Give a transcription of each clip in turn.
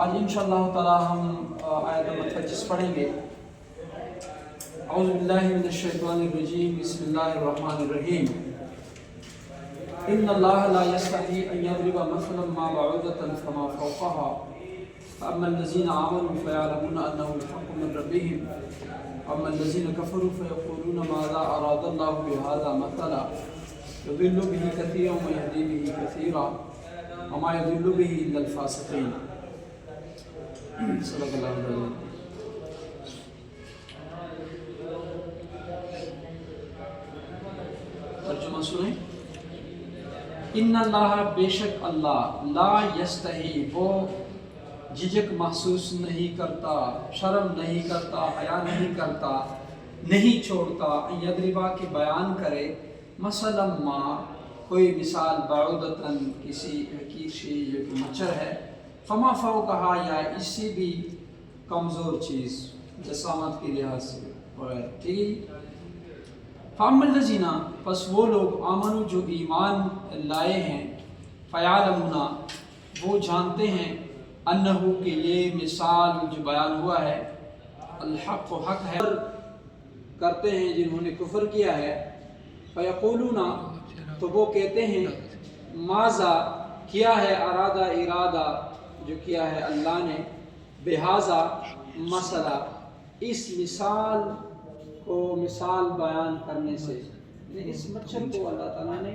آج انشاءاللہ تعالی ہم آیت نمبر 25 پڑھیں گے۔ اعوذ باللہ من الشیطان الرجیم، بسم اللہ الرحمن الرحیم۔ ان اللہ لا یستحی ان یضرب مثلا ما بعوضۃ فما فوقها فاما الذین آمنوا فیعلمون انہ الحق من ربهم واما الذین کفروا فیقولون ماذا اراد اللہ بہذا مثلا یضل به کثیرا ویہدی به کثیرا وما یضل به الا الفاسقین۔ صدق اللہ العظیم۔ ترجمہ سنیں۔ ان اللہ، بے شک اللہ، لا یستحی، وہ جھجک محسوس نہیں کرتا، شرم نہیں کرتا، حیا نہیں کرتا، نہیں چھوڑتا، ان یضربا کہ بیان کرے، مثلا ما، کوئی مثال، بعودتاً، کسی حقیر چیز جو کہ مچھر ہے، فما فوقہا، یا اس سے بھی کمزور چیز جسامت کے لحاظ سے وغیرہ، ٹھیک ہے۔ فاما الذین، پس وہ لوگ، آمنو، جو ایمان لائے ہیں، فیعلمون، وہ جانتے ہیں، انہو، کہ یہ مثال جو بیان ہوا ہے، الحق، حق ہے، کرتے ہیں جنہوں نے کفر کیا ہے، فیقولون، تو وہ کہتے ہیں، ماذا، کیا ہے، ارادہ، جو کیا ہے اللہ نے، بہذا، مسئلہ، اس مثال کو، مثال بیان کرنے سے، یعنی اس مچھر کو اللہ تعالیٰ نے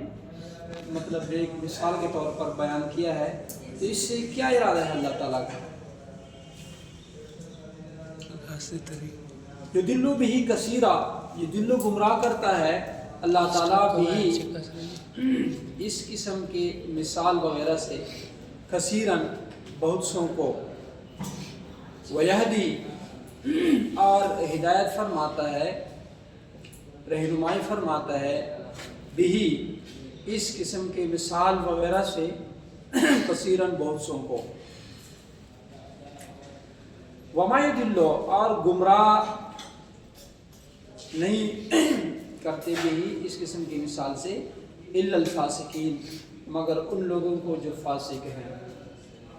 مطلب ایک مثال کے طور پر بیان کیا ہے، تو اس سے کیا ارادہ ہے اللہ تعالیٰ کا؟ یضل بہ کثیرا، یہ دل و گمراہ کرتا ہے اللہ تعالیٰ بھی اس قسم کی مثال وغیرہ سے، کثیراً، بہت سوں کو، ویہدی، اور ہدایت فرماتا ہے، رہنمائی فرماتا ہے، بہی، اس قسم کے مثال وغیرہ سے، کثیراً، بہت سوں کو، وما یضل، اور گمراہ نہیں کرتے بھی اس قسم کی مثال سے، الا الفاسقین، مگر ان لوگوں کو جو فاسق ہیں۔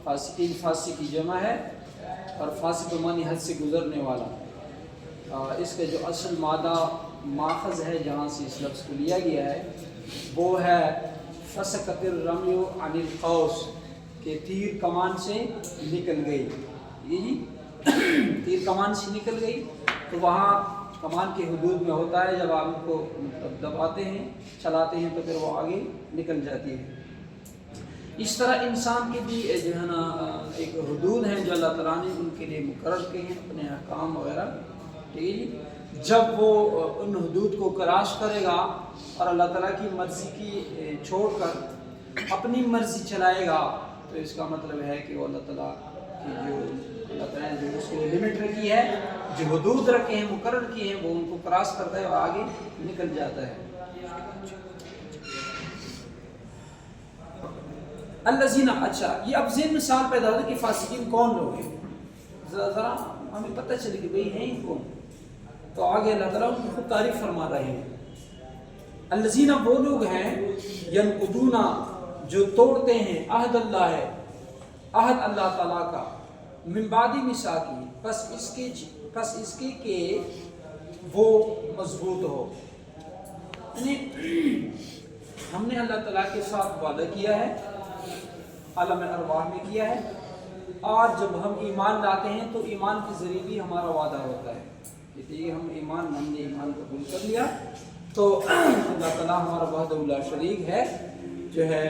فاسقین، فاسق کی جمع ہے، اور فاسق معنی حد سے گزرنے والا۔ اس کا جو اصل مادہ ماخذ ہے جہاں سے اس لفظ کو لیا گیا ہے، وہ ہے فسقت الرمی عن القوس، کہ تیر کمان سے نکل گئی، یہ تیر کمان سے نکل گئی، تو وہاں کمان کے حدود میں ہوتا ہے، جب آپ ان کو دباتے ہیں، چلاتے ہیں، تو پھر وہ آگے نکل جاتی ہے۔ اس طرح انسان کے بھی جو ہے نا ایک حدود ہیں جو اللہ تعالیٰ نے ان کے لیے مقرر کیے ہیں، اپنے احکام وغیرہ، ٹھیک ہے۔ جب وہ ان حدود کو کراس کرے گا اور اللہ تعالیٰ کی مرضی کی چھوڑ کر اپنی مرضی چلائے گا، تو اس کا مطلب ہے کہ وہ اللہ تعالیٰ کی جو اللہ تعالیٰ نے جو اس کے لیے لمٹ رکھی ہے، جو حدود رکھے ہیں، مقرر کیے ہیں، وہ ان کو کراس کرتا ہے اور آگے نکل جاتا ہے۔ الذین، اچھا، یہ اب ذہن میں سوال پیدا ہوتا ہے کہ فاسقین کون لوگ ہیں، ذرا ہمیں پتہ چلے کہ بھئی ہیں کون، تو آگے اللہ تعالیٰ ان کی خود تعریف فرما رہے ہیں۔ الذین، وہ لوگ ہیں، ینقضون، جو توڑتے ہیں، عہد اللہ ہے، عہد اللہ تعالیٰ کا، من بعد میثاقہ، پس اس کے کہ وہ مضبوط ہو، یعنی ہم نے اللہ تعالیٰ کے ساتھ وعدہ کیا ہے، عالم ارواح میں کیا ہے، اور جب ہم ایمان لاتے ہیں تو ایمان کے ذریعے بھی ہمارا وعدہ ہوتا ہے، کہ ہم نے ایمان قبول کر لیا تو اللہ تعالیٰ ہمارا وحدہ لا شریک ہے، جو ہے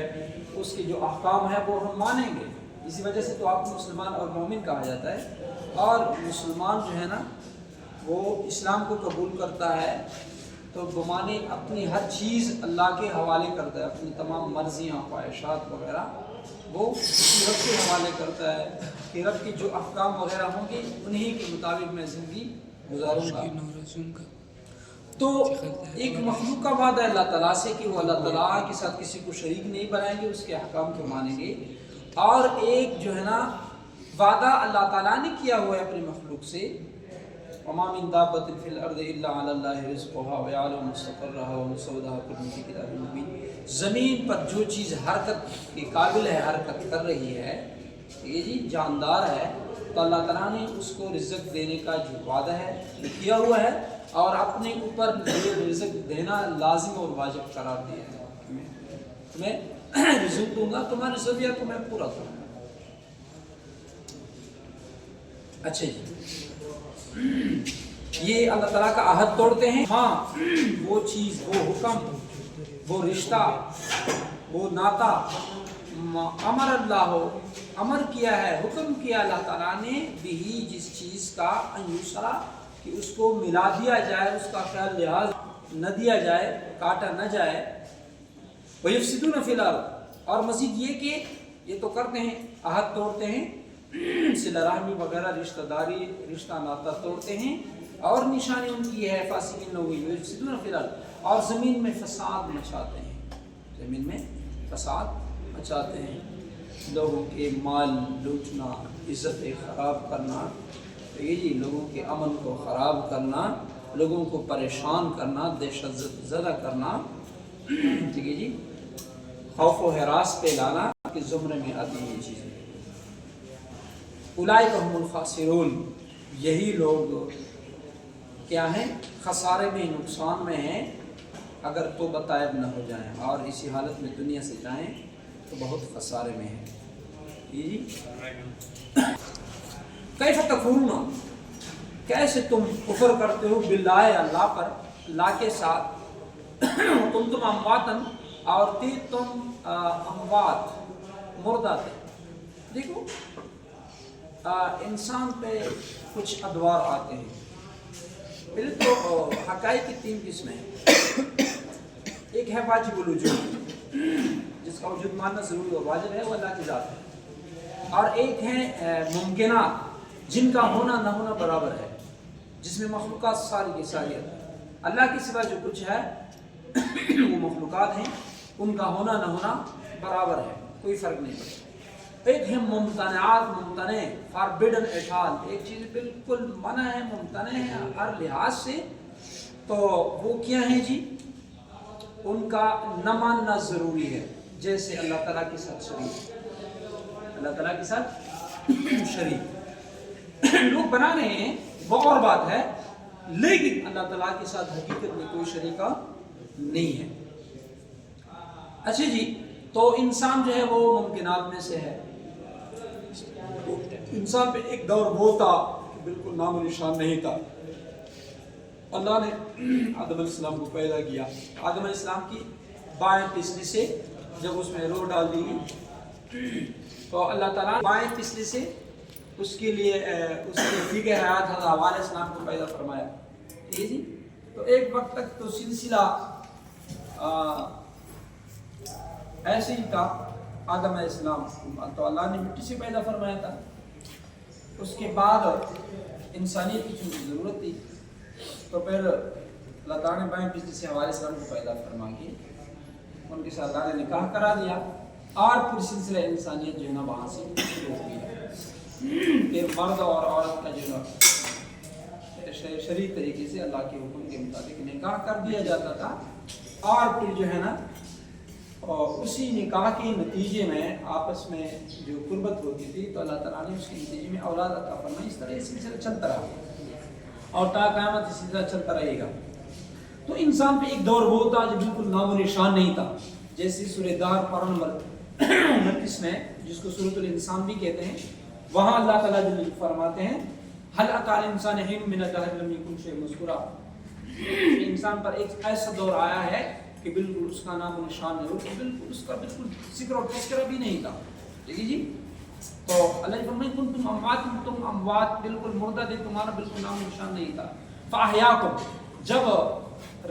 اس کے جو احکام ہے وہ ہم مانیں گے۔ اسی وجہ سے تو آپ کو مسلمان اور مومن کہا جاتا ہے، اور مسلمان جو ہے نا وہ اسلام کو قبول کرتا ہے تو بمانے اپنی ہر چیز اللہ کے حوالے کرتا ہے، اپنی تمام مرضیاں، خواہشات وغیرہ وہ رب کے حوالے کرتا ہے، کہ رب کے جو احکام وغیرہ ہوں گے انہی کے مطابق میں زندگی گزاروں گا۔ تو ایک مخلوق کا وعدہ ہے اللہ تعالیٰ سے کہ وہ اللہ تعالیٰ کے ساتھ کسی کو شریک نہیں بنائیں گے، اس کے احکام کو مانیں گے، اور ایک جو ہے نا وعدہ اللہ تعالیٰ نے کیا ہوا ہے اپنے مخلوق سے، وما من دابۃ فی الارض الا علی اللہ رزقها ویعلم مستقرها ومستودعها کل فی کتاب مبین، زمین پر جو چیز حرکت کے قابل ہے، حرکت کر رہی ہے، یہ جی جاندار ہے، تو اللہ تعالیٰ نے اس کو رزق دینے کا جو وعدہ ہے وہ کیا ہوا ہے، اور اپنے اوپر یہ رزق دینا لازم اور واجب قرار دیا ہے۔ میں رزق دوں گا، تمہاری ضروریات کو میں پورا کروں گا۔ اچھا جی، یہ اللہ تعالیٰ کا عہد توڑتے ہیں۔ ہاں، وہ چیز، وہ حکم، وہ رشتہ، وہ ناتا امر اللہ ہو، امر کیا ہے، حکم کیا اللہ تعالیٰ نے بھی، جس چیز کا انیوسرا کہ اس کو ملا دیا جائے، اس کا خیال لحاظ نہ دیا جائے، کاٹا نہ جائے۔ وَيُفْسِدُونَ فِي الْأَرْضِ، اور مزید یہ کہ یہ تو کرتے ہیں، عہد توڑتے ہیں، صلہ رحمی وغیرہ رشتہ داری، رشتہ ناتا توڑتے ہیں، اور نشانی ان کی ہے فاسقین لوگ، یفسدون فی الارض، اور زمین میں فساد مچاتے ہیں، زمین میں فساد مچاتے ہیں، لوگوں کے مال لوٹنا، عزت خراب کرنا، یہ جی لوگوں کے امن کو خراب کرنا، لوگوں کو پریشان کرنا، دہشت زدہ کرنا، ٹھیک ہے جی، خوف و ہراس پہ لانا کے زمرے میں آتی ہیں یہ چیزیں۔ اولئک هم الخاسرون، یہی لوگ کیا ہیں؟ خسارے میں، نقصان میں ہیں، اگر توبہ طائب نہ ہو جائیں اور اسی حالت میں دنیا سے جائیں تو بہت خسارے میں ہیں۔ جی کیف تکفرون، کیسے تم کفر کرتے ہو باللہ، اللہ پر، اللہ کے ساتھ، کنتم امواتا، اور تھی تم اموات، مردہ تھے۔ دیکھو انسان پہ کچھ ادوار آتے ہیں، پہلے تو حقائق کی 3 قسمیں ہیں۔ ایک ہے واجب الوجود، جس کا وجود ماننا ضروری اور واجب ہے، وہ اللہ کی ذات ہے، اور ایک ہے ممکنات، جن کا ہونا نہ ہونا برابر ہے، جس میں مخلوقات ساری کی ساری اللہ کے سوا جو کچھ ہے وہ مخلوقات ہیں، ان کا ہونا نہ ہونا برابر ہے، کوئی فرق نہیں پڑتا۔ ایک ہے ممتنعات، ممتنع، فاربیڈن اٹال، ایک چیز بالکل منع ہے، ممتنع ہے ہر لحاظ سے، تو وہ کیا ہیں جی؟ ان کا نہ ماننا ضروری ہے، جیسے اللہ تعالیٰ کے ساتھ شریک، اللہ تعالیٰ کے ساتھ شریک لوگ بنا رہے ہیں، وہ اور بات ہے، لیکن اللہ تعالیٰ کے ساتھ حقیقت میں کوئی شریکہ نہیں ہے۔ اچھا جی، تو انسان جو ہے وہ ممکنات میں سے ہے۔ انسان پہ ایک دور وہ تھا کہ بالکل نام و نشان نہیں تھا، اللہ نے آدم علیہ السلام کو پیدا کیا، آدم علیہ السلام کی بائیں پسلی سے جب اس میں روح ڈال دی تو اللہ تعالیٰ بائیں پسلی سے اس کے لیے اس کے دیگر حیات حضرت حوا علیہ السلام کو پیدا فرمایا، ٹھیک ہے جی۔ تو ایک وقت تک تو سلسلہ ایسے ہی تھا، آدم علیہ السلام تو اللہ نے مٹی سے پیدا فرمایا تھا، اس کے بعد انسانیت کی چونکہ ضرورت تھی تو پھر اللہ تعالیٰ نے بائیں پسلی سے حوا علیہ السلام کو پیدا فرما کے ان کے ساتھ اللہ نے نکاح کرا دیا، اور پھر سلسلہ انسانیت جو ہے نا وہاں سے شروع ہو گیا۔ پھر مرد اور عورت کا جو ہے شرعی طریقے سے اللہ کے حکم کے مطابق نکاح کر دیا جاتا تھا، اور پھر جو ہے نا اسی نکاح کے نتیجے میں آپس میں جو قربت ہوتی تھی تو اللہ تعالیٰ نے اس کے نتیجے میں اولاد عطا فرمائی۔ اس طرح یہ سلسلہ چلتا رہا اور تا قیامت یہ سلسلہ چلتا رہے گا۔ تو انسان پہ ایک دور وہ تھا جو بالکل نام و نشان نہیں تھا، جیسے سورہ دہر پارہ نمبر 29 میں، جس کو سورۃ الانسان بھی کہتے ہیں، وہاں اللہ تعالیٰ جو فرماتے ہیں حل اتی الانسان حین من الدہر لم یکن شیئا مذکورا، انسان پر ایک ایسا دور آیا ہے کہ بالکل اس کا نام و نشان نہیں، بالکل اس کا بالکل ذکر اور تذکرہ بھی نہیں تھا، ٹھیک ہے جی۔ تو اللہ نے فرمایا کنتم اموات، تم اموات، بالکل مردہ تھے، تمہارا بالکل نام و نشان نہیں تھا۔ فاحیاکم، جب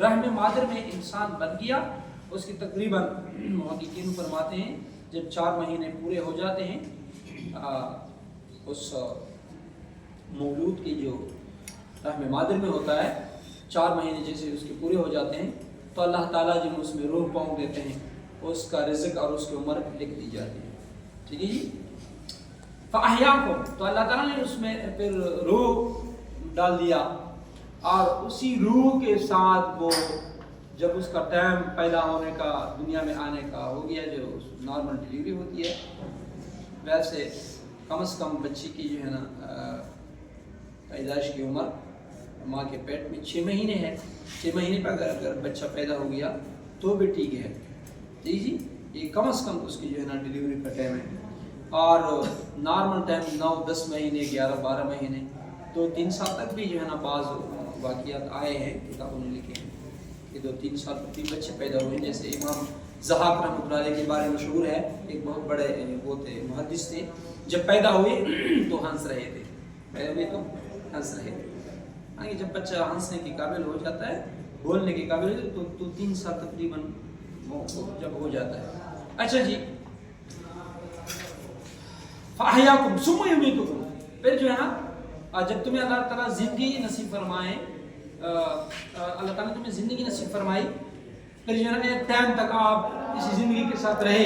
رحم مادر میں انسان بن گیا، اس کی تقریباً محققین فرماتے ہیں جب 4 مہینے پورے ہو جاتے ہیں اس مولود کی جو رحم مادر میں ہوتا ہے، 4 مہینے جیسے اس کے پورے ہو جاتے ہیں تو اللہ تعالیٰ جب اس میں روح پاؤں دیتے ہیں، اس کا رزق اور اس کی عمر لکھ دی جاتی ہے، ٹھیک ہے جی۔ فاحیاکم، تو اللہ تعالیٰ نے اس میں پھر روح ڈال دیا، اور اسی روح کے ساتھ وہ جب اس کا ٹائم پیدا ہونے کا، دنیا میں آنے کا ہو گیا، جو نارمل ڈلیوری ہوتی ہے، ویسے کم از کم بچی کی جو ہے نا پیدائش کی عمر ماں کے پیٹ میں 6 مہینے ہے. 6 مہینے پر اگر بچہ پیدا ہو گیا تو بھی ٹھیک ہے. جی یہ کم از کم اس کی جو ہے نا ڈیلیوری کا ٹائم ہے. اور نارمل ٹائم 9-10 مہینے 11-12 مہینے 2-3 سال تک بھی جو ہے نا بعض واقعات آئے ہیں کتابوں نے لکھے ہیں کہ 2-3 سال تک بھی بچے پیدا ہوئے. جیسے امام ضحاک رحمۃ اللہ علیہ کے بارے میں مشہور ہے, ایک بہت بڑے وہ تھے محدث تھے, جب پیدا ہوئے تو ہنس رہے تھے, پیدا ہوئے تو ہنس رہے تھے. جب بچہ ہنسنے کے قابل ہو جاتا ہے, بولنے کے قابل ہو جاتا ہے تو 3 سال تقریباً جب ہو جاتا ہے. اچھا جی, فَأَحْيَاكُمْ ثُمَّ يُمِيتُكُمْ, پھر جو ہے نا جب تمہیں اللہ تعالیٰ زندگی نصیب فرمائے, اللہ تعالیٰ تمہیں زندگی نصیب فرمائی, پھر جو ہے نا ایک ٹائم تک آپ اسی زندگی کے ساتھ رہے,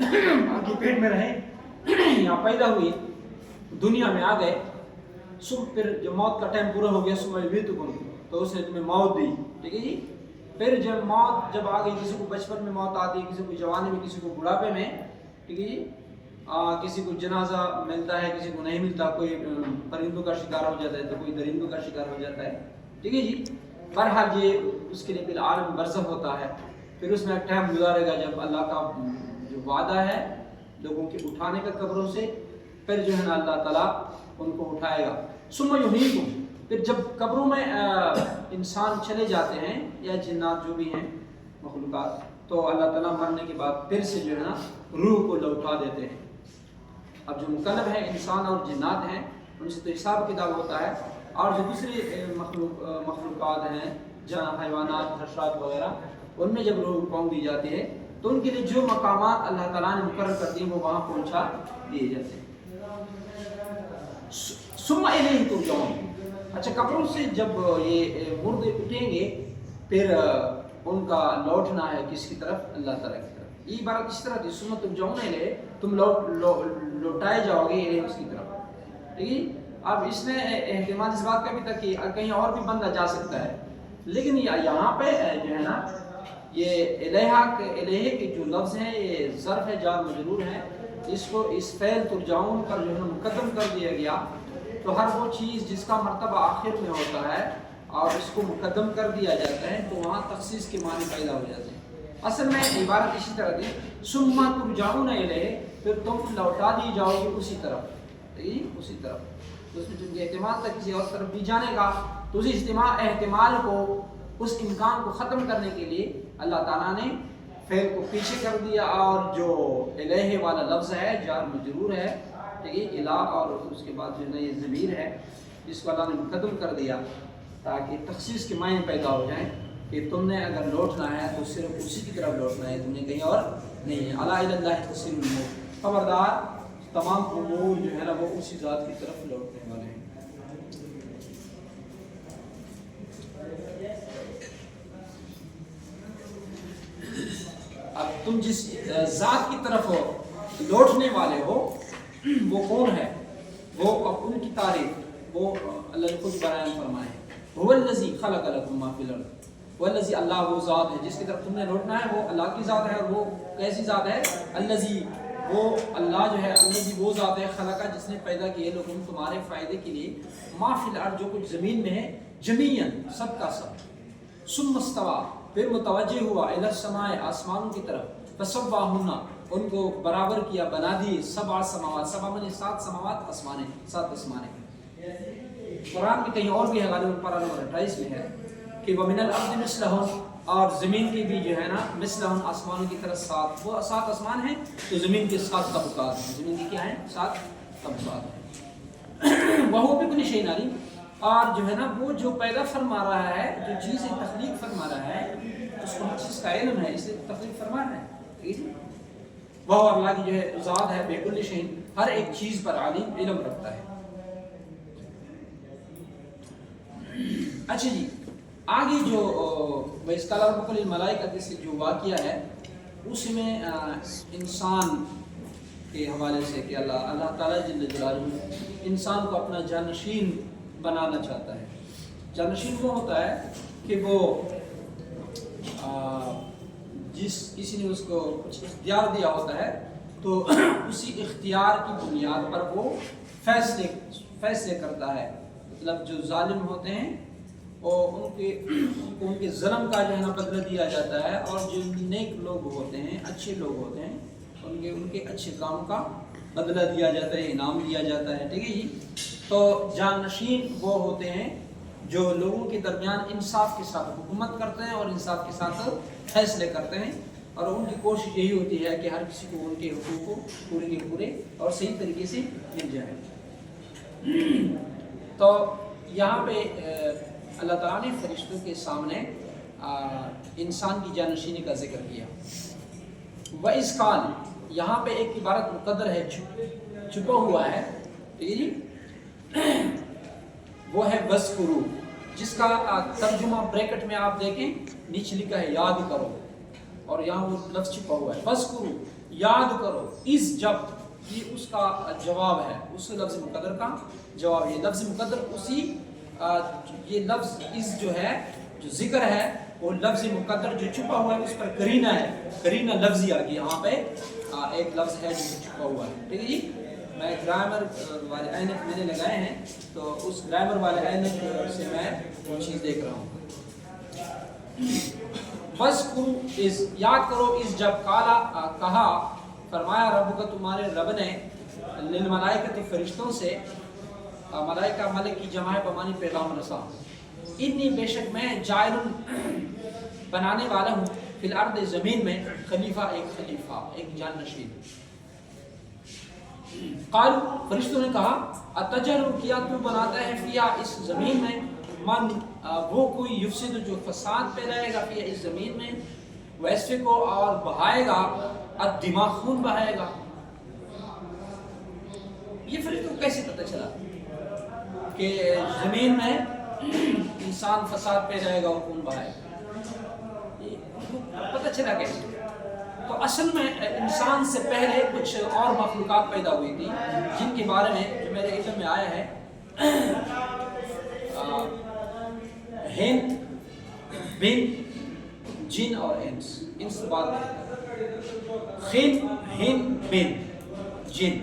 آپ کے پیٹ میں رہے, یہاں پیدا ہوئی, دنیا میں آ گئے, پھر جب موت کا ٹائم پورا ہو گیا ثُمَّ يُمِيتُكُمْ, تو اس نے تمہیں موت دی. ٹھیک ہے جی. پھر جب موت جب آ گئی, کسی کو بچپن میں موت آتی ہے, کسی کو جوانی میں, کسی کو بڑھاپے میں, ٹھیک ہے جی, کسی کو جنازہ ملتا ہے, کسی کو نہیں ملتا, کوئی پرندوں کا شکار ہو جاتا ہے تو کوئی درندوں کا شکار ہو جاتا ہے. ٹھیک ہے جی. بہرحال یہ اس کے لیے پھر عالم برزخ ہوتا ہے. پھر اس میں ایک ٹائم گزارے گا جب اللہ کا جو وعدہ ہے لوگوں کے اٹھانے کا قبروں سے, پھر جو ہے نا اللہ تعالیٰ ان کو اٹھائے گا. ثم یحییکم, پھر جب قبروں میں انسان چلے جاتے ہیں یا جنات جو بھی ہیں مخلوقات, تو اللہ تعالیٰ مرنے کے بعد پھر سے جو ہے نا روح کو لوٹا دیتے ہیں. اب جو مکلف ہے انسان اور جنات ہیں ان سے تو حساب کتاب ہوتا ہے, اور جو دوسری مخلوقات ہیں جہاں حیوانات حشرات وغیرہ, ان میں جب روح پہنچ دی جاتی ہے تو ان کے لیے جو مقامات اللہ تعالیٰ نے مقرر کر دی وہ وہاں پہنچا دیے جاتے ہیں. ثم الیہ ترجعون. اچھا, قبروں سے جب یہ مردے اٹھیں گے پھر ان کا لوٹنا ہے کس کی طرف؟ اللہ تعالیٰ کی طرف. یہ بات اس طرح تھی, ثم ترجعون الیہ, تم لوٹائے جاؤ گے الیہ, اس کی طرف. ٹھیک ہے. اب اس میں احتمال اس بات کا بھی تھا کہ کہیں اور بھی بندہ جا سکتا ہے, لیکن یہاں پہ جو ہے نا یہ الہ کے جو لفظ ہیں یہ ظرف ہے, جار مجرور ہے, اس کو اس فعل ترجعون پر جو ہے مقدم کر دیا گیا. تو ہر وہ چیز جس کا مرتبہ آخر میں ہوتا ہے اور اس کو مقدم کر دیا جاتا ہے تو وہاں تخصیص کے معنی پیدا ہو جاتے ہیں. اصل میں عبارت اسی طرح تھی, ثم ترجعون الیہ, پھر تم لوٹا دی جاؤ گے اسی طرف. اسی طرف اس میں چونکہ احتمال تک کسی اور طرف بھی جانے گا, تو اسی احتمال کو, اس امکان کو ختم کرنے کے لیے اللہ تعالیٰ نے فعل کو پیچھے کر دیا, اور جو الہ والا لفظ ہے جار مجرور ہے, ٹھیک ہے, الہ, اور اس کے بعد جو ہے نا یہ ضمیر ہے, جس کو اللہ نے مقدم کر دیا تاکہ تخصیص کے معنی پیدا ہو جائیں کہ تم نے اگر لوٹنا ہے تو صرف اسی کی طرف لوٹنا ہے, تم نے کہیں اور نہیں ہے. الا الی اللہ تصیر الامور, خبردار تمام امور جو ہے نا وہ اسی ذات کی طرف لوٹنے والے ہیں. اب تم جس ذات کی طرف لوٹنے والے ہو وہ کون ہے, وہ ان کی تعریف وہ اللہ نے خود بیان فرمائے. هو الذی خلق لکم ما فی الارض, وہ الذی, اللہ وہ ذات ہے جس کی طرف تم نے لوٹنا ہے, وہ اللہ کی ذات ہے. اور وہ کیسی ذات ہے؟ الذی, وہ اللہ جو ہے, الذی وہ ذات ہے, خلقہ جس نے پیدا کیے, لکم تمہارے فائدے کے لیے, ما فی الارض جو کچھ زمین میں ہے, جمیعا سب کا سب, ثم استوى پھر متوجہ ہوا, الی السماء آسمانوں کی طرف, فسواہن ان کو برابر کیا, بنا دی, 7 سماوات, 7 میں 7 سماوات آسمانیں, 7 آسمانیں. قرآن میں کہیں اور بھی ہے, غالباً پارہ نمبر 28 میں ہے کہ وَمِنَ الْأَرْضِ مِثْلَهُمْ, اور زمین کی بھی جو ہے نا مثلہم آسمانوں کی طرف 7, وہ 7 آسمان ہیں تو زمین کے 7 طبقات ہیں. زمین کی کیا ہیں؟ 7 طبقات ہیں. وَهُوَ بِكُلِّ شَيْءٍ عَلِيمٌ, اور جو ہے نا وہ جو پیدا فرما رہا ہے, جو چیزیں تخلیق فرما رہا ہے, اس کو ہر چیز کا علم ہے, اس لیے تخلیق فرما رہا ہے. وہ اللہ کی جو ہے ذات ہے, بِكُلِّ شَيْءٍ, ہر ایک چیز پر عالم, علم رکھتا ہے. اچھا جی, آگے جو وَإِذْ قَالَ رَبُّكَ لِلْمَلَائِكَةِ سے جو واقعہ ہے اس میں انسان کے حوالے سے کہ اللہ تعالیٰ جل جلالہ انسان کو اپنا جانشین بنانا چاہتا ہے. جانشین وہ ہوتا ہے کہ وہ جس کسی نے اس کو کچھ اختیار دیا ہوتا ہے تو اسی اختیار کی بنیاد پر وہ فیصلے کرتا ہے. مطلب جو ظالم ہوتے ہیں اور ان کے ظلم کا جو ہے نا بدلہ دیا جاتا ہے، اور جو نیک لوگ ہوتے ہیں، اچھے لوگ ہوتے ہیں، ان کے اچھے کام کا بدلہ دیا جاتا ہے، انعام دیا جاتا ہے. ٹھیک ہے جی. تو جانشین وہ ہوتے ہیں جو لوگوں کے درمیان انصاف کے ساتھ حکومت کرتے ہیں اور انصاف کے ساتھ فیصلے کرتے ہیں، اور ان کی کوشش یہی ہوتی ہے کہ ہر کسی کو ان کے حقوق کو پورے کے پورے اور صحیح طریقے سے مل جائے. تو یہاں پہ اللہ تعالیٰ نے فرشتوں کے سامنے انسان کی جانشینی کا ذکر کیا. وَإِذْ قَالَ، یہاں پہ ایک عبارت مقدر ہے، چھپا ہوا ہے. ٹھیک ہے جی. وہ ہے وَذْكُرُوا، جس کا ترجمہ بریکٹ میں آپ دیکھیں نیچے لکھا ہے یاد کرو، اور یہاں وہ لفظ چھپا ہوا ہے وَذْكُرُوا، یاد کرو. اِذْ، جب، یہ اس کا جواب ہے، اس لفظ مقدر کا جواب ہے. لفظ مقدر اسی یہ لفظ اِذ جو ہے، جو ذکر ہے، وہ لفظ مقدر جو چھپا ہوا ہے اس پر قرینہ ہے، قرینہ لفظی آ گئی. یہاں پہ ایک لفظ ہے جو چھپا ہوا ہے. ٹھیک ہے جی. میں گرامر والے اینک میں نے لگائے ہیں، تو اس گرامر والے اینک سے میں وہ چیز دیکھ رہا ہوں. وَذْكُرُوا اِذْ، یاد کرو، اِذْ، جب، قَالَ، کہا، فرمایا، ربک، تمہارے رب نے، للملائکۃ، فرشتوں سے، ملائکہ ملک کی جمع ہے بمانی پیغام رساں، انی، بے شک میں، جائل، بنانے والا ہوں، فی الارض، زمین میں، خلیفہ، ایک جانشین. قال، فرشتوں نے کہا، اتجعل، کیا تو بناتا ہے، فیہا، اس زمین میں، من، وہ کوئی، یفسد، جو فساد پھیلائے گا، فیہا، اس زمین میں، ویسفک، اور بہائے گا، الدماء، خون بہائے گا. یہ فرشتوں کو کیسے پتہ چلا کہ زمین میں انسان فساد پھیلائے گا اور خون بہائے گا؟ یہ پتہ چلا کیسے؟ تو اصل میں انسان سے پہلے کچھ اور مخلوقات پیدا ہوئی تھی، جن کے بارے میں جو میرے علم میں آیا ہے، ہند، بن، جن اور انس. ان سے بات ہند، بن، جن،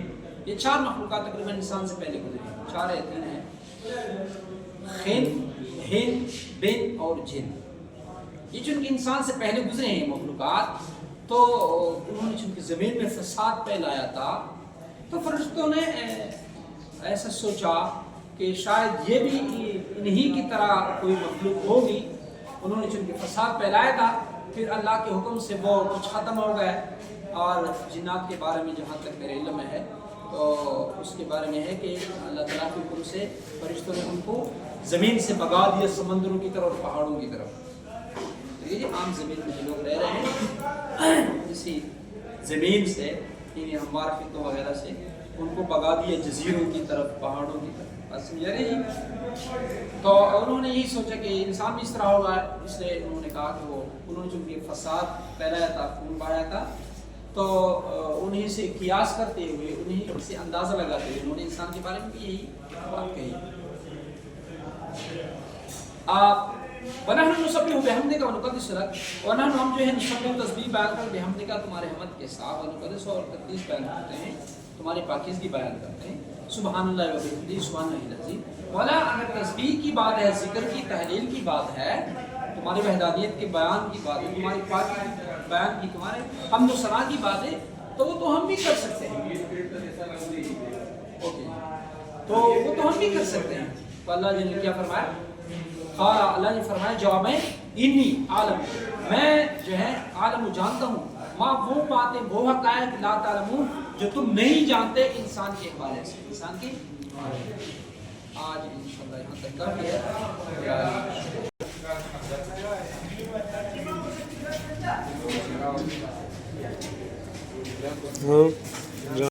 یہ 4 مخلوقات تقریباً انسان سے پہلے گزری ہیں. 4 یا 3 ہیں، ہند، بن اور جن. یہ چونکہ انسان سے پہلے گزرے ہیں مخلوقات، تو انہوں نے چونکہ زمین میں فساد پھیلایا تھا، تو فرشتوں نے ایسا سوچا کہ شاید یہ بھی انہی کی طرح کوئی مخلوق ہوگی. انہوں نے چونکہ فساد پھیلایا تھا، پھر اللہ کے حکم سے وہ کچھ ختم ہو گئے. اور جنات کے بارے میں جہاں تک میرے علم میں ہے، تو اس کے بارے میں ہے کہ اللہ تعالیٰ کے حکم سے فرشتوں نے ان کو زمین سے بھگا دیا، سمندروں کی طرف اور پہاڑوں کی طرف. یہ عام زمین میں جو لوگ رہ رہے ہیں، اسی زمین سے، یعنی ہموار خطوں وغیرہ سے، ان کو بھگا دیا جزیروں کی طرف، پہاڑوں کی طرف. بس سمجھ رہے جی. تو انہوں نے یہی سوچا کہ انسان بھی اس طرح ہوگا، اس لیے انہوں نے کہا کہ انہوں نے چونکہ فساد پھیلایا تھا، خون بہایا تھا، تو انہیں سے قیاس کرتے ہوئے، انہیں سے اندازہ لگاتے ہوئے، انہوں نے انسان کے بارے میں بھی یہی بات کہی. آپ وَنَحْنُ نُسَبِّحُ بِحَمْدِكَ وَنُقَدِّسُ لَكَ، وَنَحْنُ، ہم جو ہے، نسبح، تسبیح بیان کرتے ہیں، بِحَمْدِكَ، تمہارے حمد کے ساتھ، وَنُقَدِّسُ، اور تقدیس بیان کرتے ہیں، تمہاری پاکیزگی بیان کرتے ہیں. سبحان اللہ وبحمدہ، سبحان اللہ العظیم. مولا، اگر تسبیح کی بات ہے، ذکر کی، تحلیل کی بات ہے، تمہاری وحدانیت کے بیان کی بات ہے، تمہاری پاکی بیان کی، تمہارے حمد و ثنا کی بات ہے، تو وہ تو ہم بھی کر سکتے ہیں. تو وہ تو ہم بھی کر سکتے ہیں. تو اللہ نے کیا فرمایا؟ قال، اللہ نے فرمایا جواب میں، انی عالم، میں جو ہے عالم جانتا ہوں، ماں، وہ باتیں، وہ حقائق، لا تعلمون، جو تم نہیں جانتے، انسان کے حوالے سے، انسان کے حوالے سے. آج انشاءاللہ یہاں تک کافی ہے.